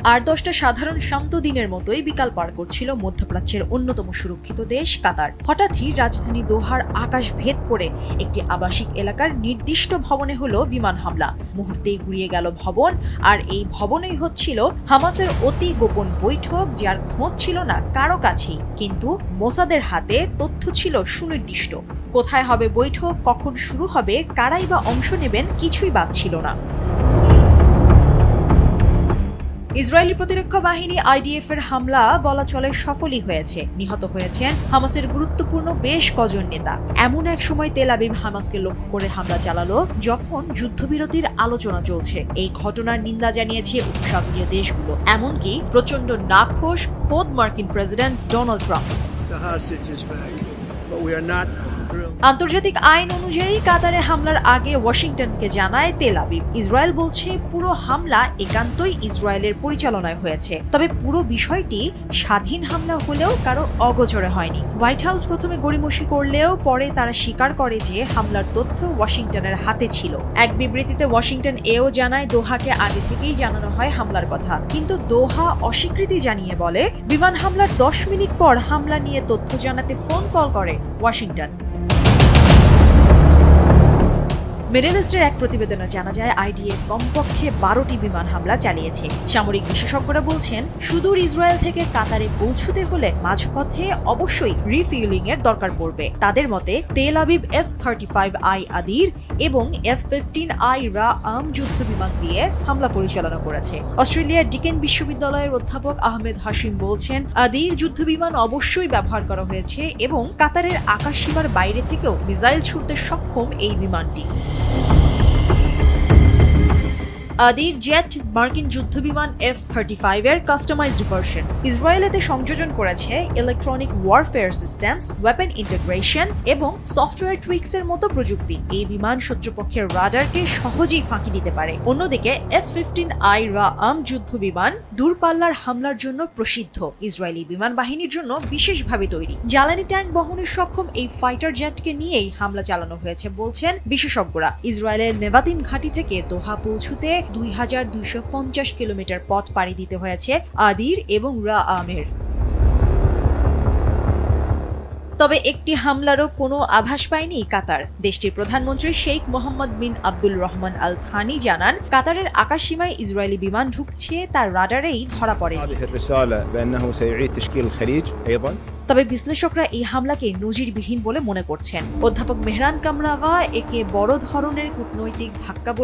8-10টা সাধারণ শান্ত দিনের মতোই বিকাল পার করছিল মধ্যপ্রাচ্যের অন্যতম সুরক্ষিত দেশ কাতার। হঠাৎই রাজধানী দোহার আকাশ ভেদ করে একটি আবাসিক এলাকার নির্দিষ্ট ভবনে হলো বিমান হামলা। মুহূর্তেই গুড়িয়ে গেল ভবন, আর এই ভবনেই হচ্ছিল হামাসের অতি গোপন বৈঠক, যার খোঁজ ছিল না কারো কাছেই। কিন্তু মোসাদের হাতে তথ্য ছিল সুনির্দিষ্ট। কোথায় হবে বৈঠক, কখন শুরু হবে, কারাই বা অংশ নেবেন, কিছুই বাদ ছিল না। ইসরায়েলি প্রতিরক্ষা বাহিনী IDF এর হামলা বলা চলে সফলই হয়েছে। নিহত হয়েছেন হামাসের গুরুত্বপূর্ণ বেশ কজন নেতা। এমন এক সময় তেল আবিব হামাসকে লক্ষ্য করে হামলা চালালো যখন যুদ্ধবিরতির আলোচনা চলছে। এই ঘটনার নিন্দা জানিয়েছে উপসাগরীয় দেশগুলো, এমনকি প্রচন্ড নাখোশ খোদ মার্কিন প্রেসিডেন্ট ডোনাল্ড ট্রাম্প। আন্তর্জাতিক আইন অনুযায়ী কাতারে হামলার আগে ওয়াশিংটনকে জানায় তেল আবিব। ইসরায়েল বলছে পুরো হামলা একান্তই ইসরায়েলের পরিচালনায় হয়েছে। তবে পুরো বিষয়টি স্বাধীন হামলা হলেও কারো অগোচরে হয়নি। হোয়াইট হাউস প্রথমে গড়িমসি করলেও পরে তারা স্বীকার করে যে হামলার তথ্য ওয়াশিংটনের হাতে ছিল। এক বিবৃতিতে ওয়াশিংটন এও জানায় দোহাকে আগে থেকেই জানানো হয় হামলার কথা, কিন্তু দোহা অস্বীকৃতি জানিয়ে বলে বিমান হামলার 10 মিনিট পর হামলা নিয়ে তথ্য জানাতে ফোন কল করে ওয়াশিংটন। মিডল ইস্টের এক প্রতিবেদনে জানা যায় IDF কমপক্ষে 12টি বিমান হামলা চালিয়েছে। সামরিক বিশেষজ্ঞরা বলছেন সুদূর ইসরায়েল থেকে কাতারে পৌঁছতে হলে মাঝপথে অবশ্যই রিফিউলিং এর দরকার পড়বে। তাদের মতে তেল আবিব F-35I আদির এবং F-15I রাআম যুদ্ধ বিমান দিয়ে হামলা পরিচালনা করেছে। অস্ট্রেলিয়ার ডিকেন বিশ্ববিদ্যালয়ের অধ্যাপক আহমেদ হাশিম বলছেন আদির যুদ্ধ বিমান অবশ্যই ব্যবহার করা হয়েছে এবং কাতারের আকাশসীমার বাইরে থেকেও মিসাইল ছুড়তে সক্ষম এই বিমানটি। আদির জেট মার্কিন যুদ্ধবিমান F-35 এর কাস্টমাইজড ভার্সন। ইসরায়েল এতে সংযোজন করেছে electronic warfare systems, weapon integration এবং সফটওয়্যার টুইক্স এর মতো প্রযুক্তি। এই বিমান শত্রুপক্ষের রাডারকে সহজেই ফাঁকি দিতে পারে। অন্যদিকে F-15I রাআম যুদ্ধবিমান দূরপাল্লার হামলার জন্য প্রসিদ্ধ। ইসরায়েলি বিমান বাহিনীর জন্য বিশেষভাবে তৈরি। জ্বালানি ট্যাঙ্ক বহনে সক্ষম এই ফাইটার জেটকে নিয়েই হামলা চালানো হয়েছে বলছেন বিশেষজ্ঞরা। ইসরায়েলের নেভাতিম ঘাঁটি থেকে দোহা পৌঁছতে 2250 কিলোমিটার পথ পাড়ি দিতে হয়েছে আদির এবং রাআমের। তবে একটি হামলারও কোনো আভাস পায়নি কাতার। দেশটির প্রধানমন্ত্রী শেখ মোহাম্মদ বিন আব্দুল রহমান আল থানি জানান কাতারের আকাশসীমায় ইসরায়েলি বিমান ঢুকছে তার রাডারেই ধরা পড়ে। তবে বিশ্লেষকরা এই হামলাকে নজিরবিহীন বলে মনে করছেন। অধ্যাপক মেহরান কামরাওয়া একে বড় ধরনের কূটনৈতিক ধাক্কা